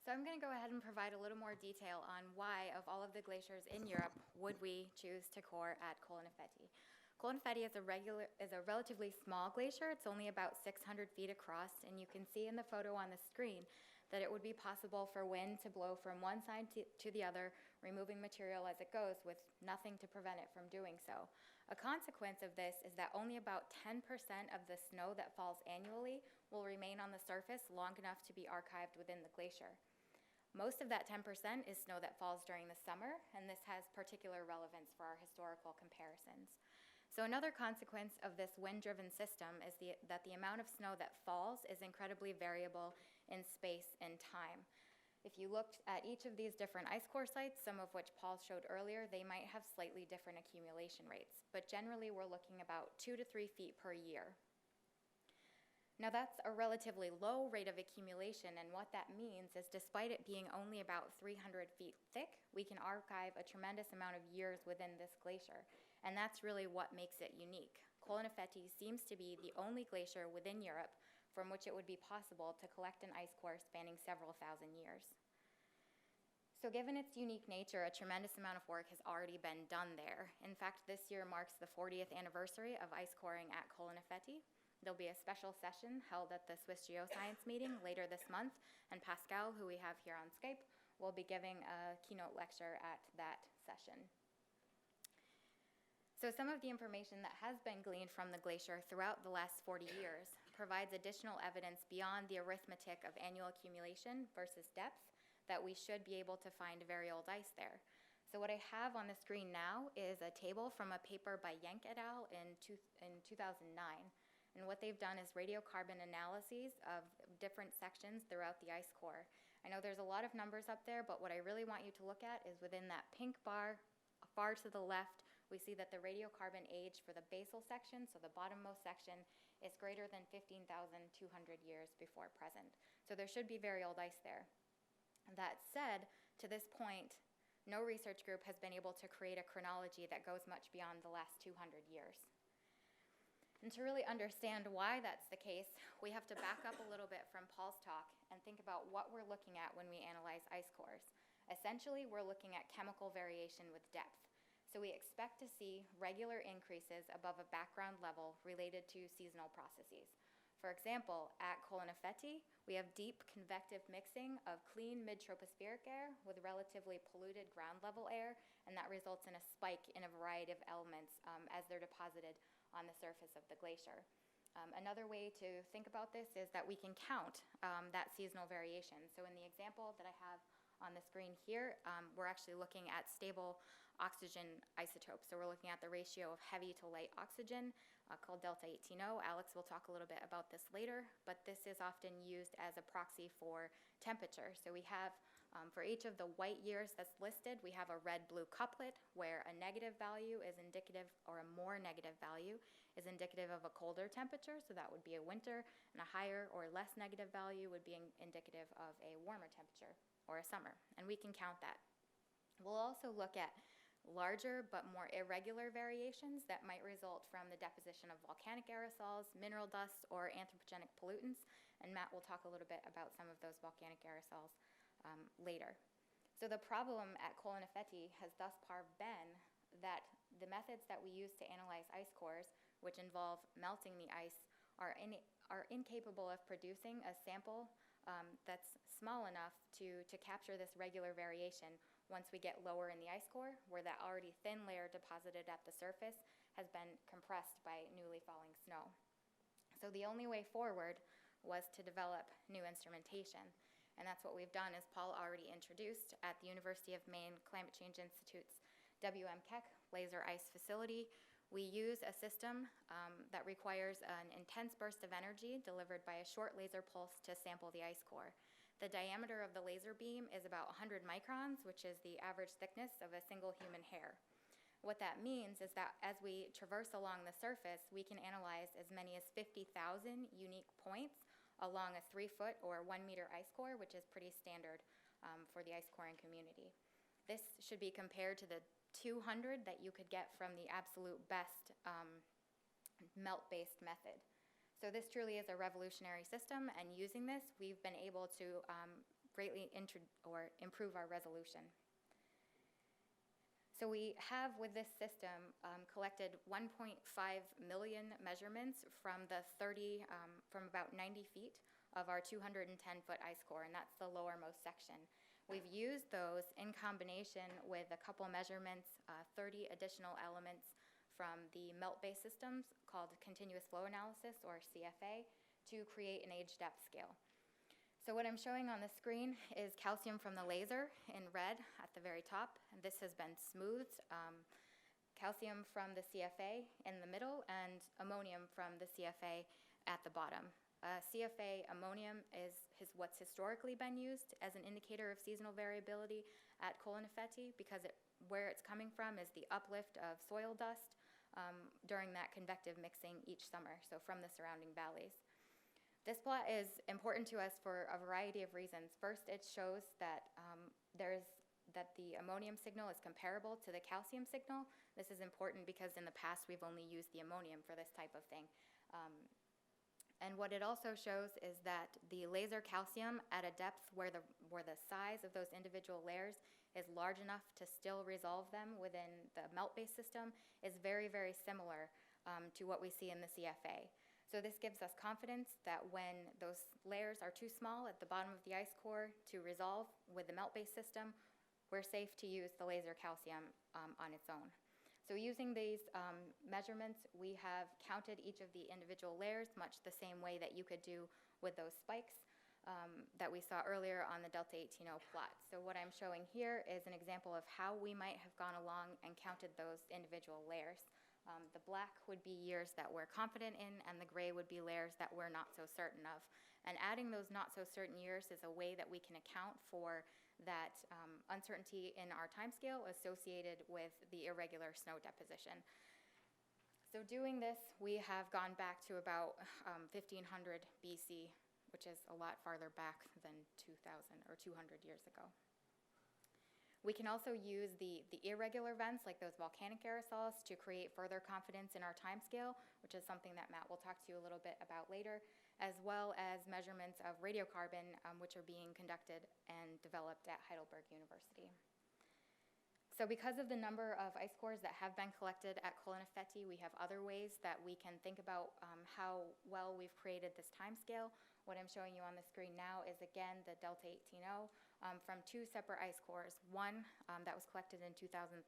So I'm going to go ahead and provide a little more detail on why, of all of the glaciers in Europe, would we choose to core at Colonifetti. Colonifetti is a relatively small glacier. It's only about 600 feet across, and you can see in the photo on the screen that it would be possible for wind to blow from one side to the other, removing material as it goes with nothing to prevent it from doing so. A consequence of this is that only about 10% of the snow that falls annually will remain on the surface long enough to be archived within the glacier. Most of that 10% is snow that falls during the summer, and this has particular relevance for our historical comparisons. So another consequence of this wind-driven system is that the amount of snow that falls is incredibly variable in space and time. If you looked at each of these different ice core sites, some of which Paul showed earlier, they might have slightly different accumulation rates, but generally we're looking about 2 to 3 feet per year. Now that's a relatively low rate of accumulation, and what that means is despite it being only about 300 feet thick, we can archive a tremendous amount of years within this glacier, and that's really what makes it unique. Colonifetti seems to be the only glacier within Europe from which it would be possible to collect an ice core spanning several thousand years. So given its unique nature, a tremendous amount of work has already been done there. In fact, this year marks the 40th anniversary of ice coring at Colonifetti. There'll be a special session held at the Swiss Geoscience meeting later this month, and Pascal, who we have here on Skype, will be giving a keynote lecture at that session. So some of the information that has been gleaned from the glacier throughout the last 40 years provides additional evidence beyond the arithmetic of annual accumulation versus depth that we should be able to find very old ice there. So what I have on the screen now is a table from a paper by Yank et al. in 2009. And what they've done is radiocarbon analyses of different sections throughout the ice core. I know there's a lot of numbers up there, but what I really want you to look at is within that pink bar, far to the left, we see that the radiocarbon age for the basal section, so the bottommost section, is greater than 15,200 years before present. So there should be very old ice there. That said, to this point, no research group has been able to create a chronology that goes much beyond the last 200 years. And to really understand why that's the case, we have to back up a little bit from Paul's talk and think about what we're looking at when we analyze ice cores. Essentially, we're looking at chemical variation with depth. So we expect to see regular increases above a background level related to seasonal processes. For example, at Colonifetti, we have deep convective mixing of clean mid-tropospheric air with relatively polluted ground level air, and that results in a spike in a variety of elements as they're deposited on the surface of the glacier. Another way to think about this is that we can count that seasonal variation. So in the example that I have on the screen here, we're actually looking at stable oxygen isotopes. So we're looking at the ratio of heavy to light oxygen called delta 18O. Alex will talk a little bit about this later, but this is often used as a proxy for temperature. So we have, for each of the white years that's listed, we have a red-blue couplet where a negative value is indicative, or a more negative value is indicative of a colder temperature, so that would be a winter, and a higher or less negative value would be indicative of a warmer temperature or a summer, and we can count that. We'll also look at larger but more irregular variations that might result from the deposition of volcanic aerosols, mineral dust, or anthropogenic pollutants, and Matt will talk a little bit about some of those volcanic aerosols later. So the problem at Colonifetti has thus far been that the methods that we use to analyze ice cores, which involve melting the ice, are incapable of producing a sample that's small enough to capture this regular variation once we get lower in the ice core, where that already thin layer deposited at the surface has been compressed by newly falling snow. So the only way forward was to develop new instrumentation. And that's what we've done, as Paul already introduced, at the University of Maine Climate Change Institute's Keck laser ice facility. We use a system that requires an intense burst of energy delivered by a short laser pulse to sample the ice core. The diameter of the laser beam is about 100 microns, which is the average thickness of a single human hair. What that means is that as we traverse along the surface, we can analyze as many as 50,000 unique points along a 3-foot or 1-meter ice core, which is pretty standard for the ice coring community. This should be compared to the 200 that you could get from the absolute best melt-based method. So this truly is a revolutionary system, and using this, we've been able to greatly improve our resolution. So we have, with this system, collected 1.5 million measurements from from about 90 feet of our 210-foot ice core, and that's the lowermost section. We've used those in combination with a couple measurements, 30 additional elements from the melt-based systems called continuous flow analysis, or CFA, to create an age depth scale. So what I'm showing on the screen is calcium from the laser in red at the very top. And this has been smoothed. Calcium from the CFA in the middle, and ammonium from the CFA at the bottom. CFA ammonium is what's historically been used as an indicator of seasonal variability at Colonifetti, because where it's coming from is the uplift of soil dust during that convective mixing each summer, so from the surrounding valleys. This plot is important to us for a variety of reasons. First, it shows that the ammonium signal is comparable to the calcium signal. This is important because in the past we've only used the ammonium for this type of thing. And what it also shows is that the laser calcium at a depth where the size of those individual layers is large enough to still resolve them within the melt-based system is very, very similar to what we see in the CFA. So this gives us confidence that when those layers are too small at the bottom of the ice core to resolve with the melt-based system, we're safe to use the laser calcium on its own. So using these measurements, we have counted each of the individual layers much the same way that you could do with those spikes that we saw earlier on the Delta 18O plot. So what I'm showing here is an example of how we might have gone along and counted those individual layers. The black would be years that we're confident in, and the gray would be layers that we're not so certain of. And adding those not so certain years is a way that we can account for that uncertainty in our timescale associated with the irregular snow deposition. So doing this, we have gone back to about 1500 BC, which is a lot farther back than 2000 or 200 years ago. We can also use the irregular vents, like those volcanic aerosols, to create further confidence in our timescale, which is something that Matt will talk to you a little bit about later, as well as measurements of radiocarbon, which are being conducted and developed at Heidelberg University. So because of the number of ice cores that have been collected at Colonifetti, we have other ways that we can think about how well we've created this timescale. What I'm showing you on the screen now is, again, the Delta 18O from two separate ice cores. One that was collected in 2013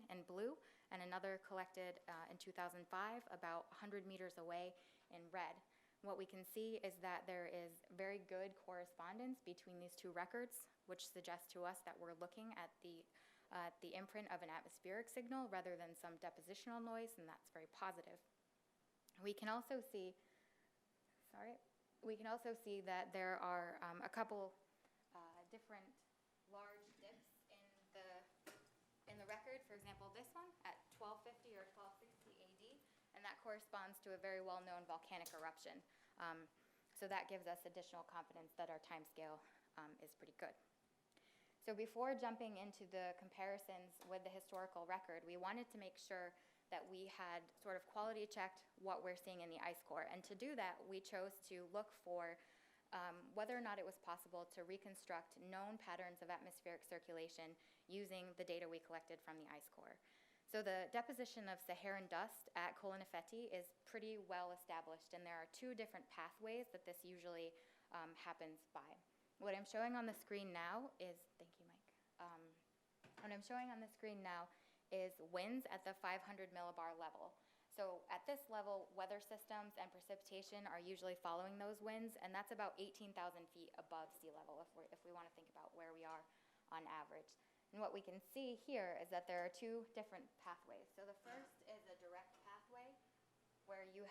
in blue, and another collected in 2005 about 100 meters away in red. What we can see is that there is very good correspondence between these two records, which suggests to us that we're looking at the imprint of an atmospheric signal rather than some depositional noise, and that's very positive. We can also see that there are a couple different large dips in the record. For example, this one at 1250 or 1260 AD, and that corresponds to a very well-known volcanic eruption. So that gives us additional confidence that our timescale is pretty good. So before jumping into the comparisons with the historical record, we wanted to make sure that we had sort of quality checked what we're seeing in the ice core. And to do that, we chose to look for whether or not it was possible to reconstruct known patterns of atmospheric circulation using the data we collected from the ice core. So the deposition of Saharan dust at Colonifetti is pretty well established, and there are two different pathways that this usually happens by. What I'm showing on the screen now is, thank you, Mike. What I'm showing on the screen now is winds at the 500 millibar level. So at this level, weather systems and precipitation are usually following those winds, and that's about 18,000 feet above sea level if we want to think about where we are on average. And what we can see here is that there are two different pathways. So the first is a direct pathway where you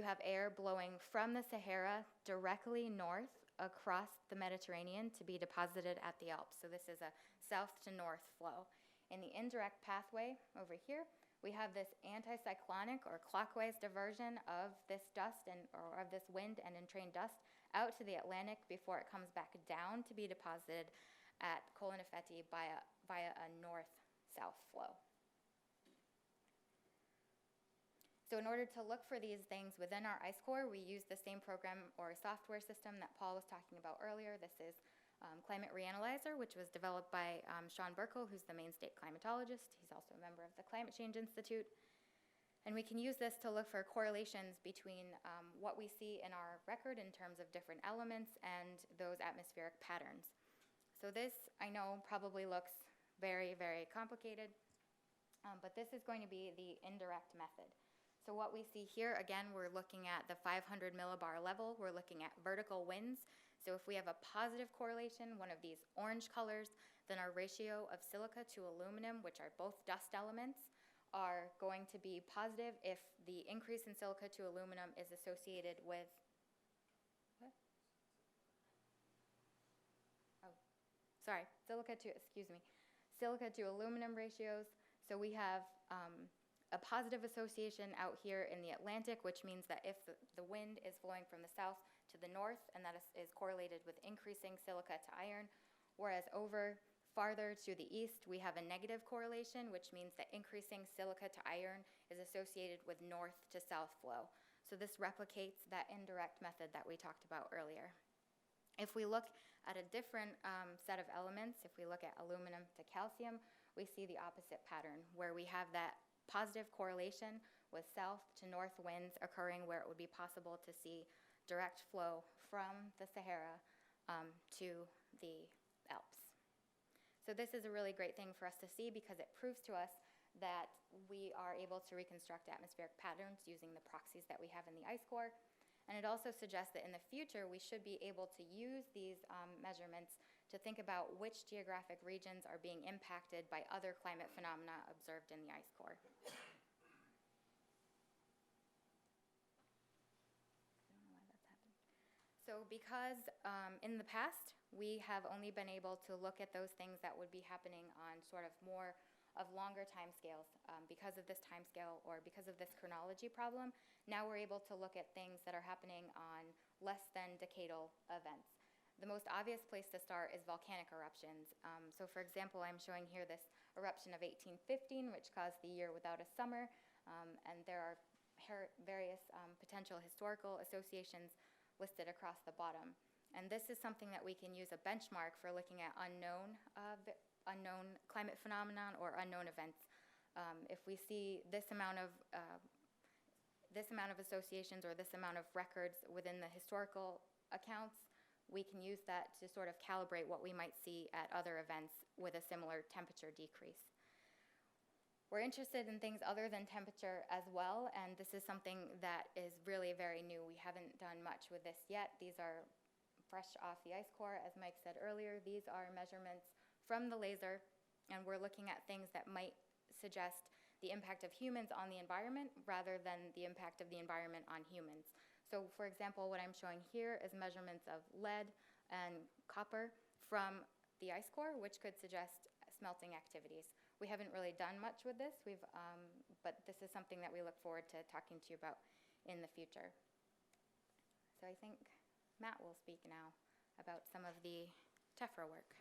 have air blowing from the Sahara directly north across the Mediterranean to be deposited at the Alps. So this is a south to north flow. In the indirect pathway over here, we have this anticyclonic or clockwise diversion of this dust or of this wind and entrained dust out to the Atlantic before it comes back down to be deposited at Colonifetti via a north-south flow. So in order to look for these things within our ice core, we use the same program or software system that Paul was talking about earlier. This is Climate Reanalyzer, which was developed by Sean Burkle, who's the Maine State climatologist. He's also a member of the Climate Change Institute. And we can use this to look for correlations between what we see in our record in terms of different elements and those atmospheric patterns. So this, I know, probably looks very, very complicated, but this is going to be the indirect method. So what we see here, again, we're looking at the 500 millibar level. We're looking at vertical winds. So if we have a positive correlation, one of these orange colors, then our ratio of silica to aluminum, which are both dust elements, are going to be positive if the increase in silica to aluminum is associated with, what? Oh, sorry, silica to aluminum ratios. So we have a positive association out here in the Atlantic, which means that if the wind is blowing from the south to the north, and that is correlated with increasing silica to iron, whereas over farther to the east, we have a negative correlation, which means that increasing silica to iron is associated with north to south flow. So this replicates that indirect method that we talked about earlier. If we look at a different set of elements, if we look at aluminum to calcium, we see the opposite pattern, where we have that positive correlation with south to north winds occurring where it would be possible to see direct flow from the Sahara to the Alps. So this is a really great thing for us to see because it proves to us that we are able to reconstruct atmospheric patterns using the proxies that we have in the ice core. And it also suggests that in the future we should be able to use these measurements to think about which geographic regions are being impacted by other climate phenomena observed in the ice core. So because in the past we have only been able to look at those things that would be happening on sort of more of longer time scales, because of this time scale or because of this chronology problem, now we're able to look at things that are happening on less than decadal events. The most obvious place to start is volcanic eruptions. So for example, I'm showing here this eruption of 1815, which caused the year without a summer, and there are various potential historical associations listed across the bottom. And this is something that we can use a benchmark for looking at unknown climate phenomenon or unknown events. If we see this amount of associations or this amount of records within the historical accounts, we can use that to sort of calibrate what we might see at other events with a similar temperature decrease. We're interested in things other than temperature as well, and this is something that is really very new. We haven't done much with this yet. These are fresh off the ice core, as Mike said earlier. These are measurements from the laser, and we're looking at things that might suggest the impact of humans on the environment rather than the impact of the environment on humans. So for example, what I'm showing here is measurements of lead and copper from the ice core, which could suggest smelting activities. We haven't really done much with this, but this is something that we look forward to talking to you about in the future. So I think Matt will speak now about some of the tephra work.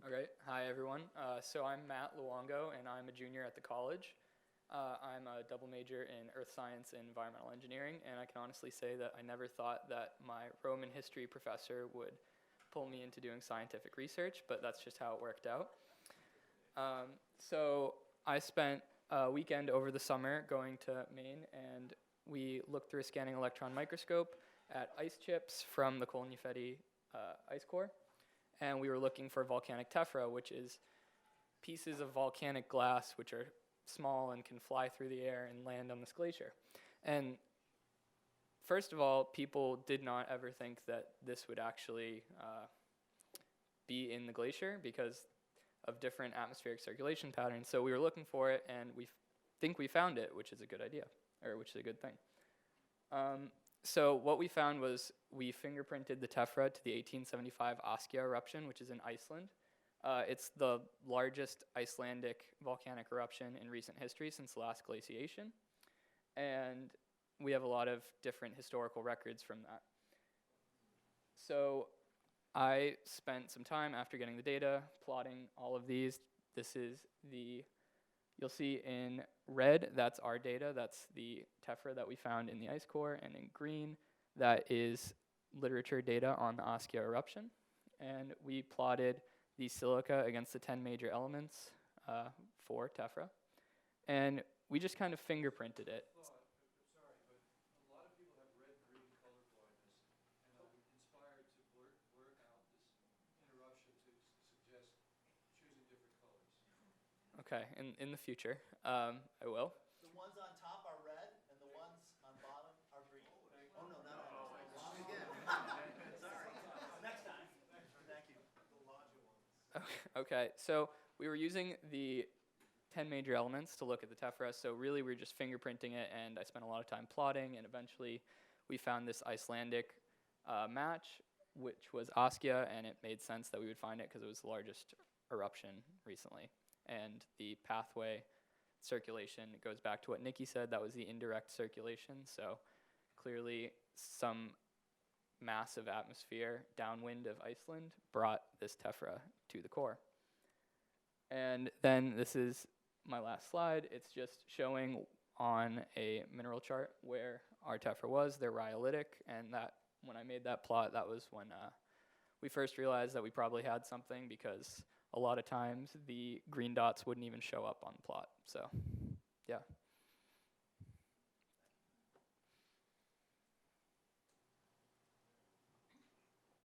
All right, hi everyone. So I'm Matt Luongo and I'm a junior at the college. I'm a double major in earth science and environmental engineering, and I can honestly say that I never thought that my Roman history professor would pull me into doing scientific research, but that's just how it worked out. So I spent a weekend over the summer going to Maine, and we looked through a scanning electron microscope at ice chips from the Colnifetti ice core. And we were looking for volcanic tephra, which is pieces of volcanic glass which are small and can fly through the air and land on this glacier. And first of all, people did not ever think that this would actually be in the glacier because of different atmospheric circulation patterns. So we were looking for it, and we think we found it, which is a good idea, or which is a good thing. So what we found was we fingerprinted the tephra to the 1875 Askja eruption, which is in Iceland. It's the largest Icelandic volcanic eruption in recent history since the last glaciation. And we have a lot of different historical records from that. So I spent some time after getting the data plotting all of these. This is you'll see in red, that's our data. That's the tephra that we found in the ice core. And in green, that is literature data on the Askja eruption. And we plotted the silica against the 10 major elements for tephra. And we just kind of fingerprinted it. Well, I'm sorry, but a lot of people have red-green color blindness, and I'm inspired to blurt out this interruption to suggest choosing different colors. Okay, in the future, I will. The ones on top are red, and the ones on bottom are green. Oh, no, not on. Wrong again. Sorry. Next time. Thank you. The larger ones. Okay, so we were using the 10 major elements to look at the tephra, so really we were just fingerprinting it, and I spent a lot of time plotting, and eventually we found this Icelandic match, which was Askja, and it made sense that we would find it because it was the largest eruption recently. And the pathway circulation goes back to what Nikki said, that was the indirect circulation, so clearly some massive atmosphere downwind of Iceland brought this tephra to the core. And then this is my last slide. It's just showing on a mineral chart where our tephra was. They're rhyolitic, and that when I made that plot, that was when we first realized that we probably had something, because a lot of times the green dots wouldn't even show up on the plot. So, yeah.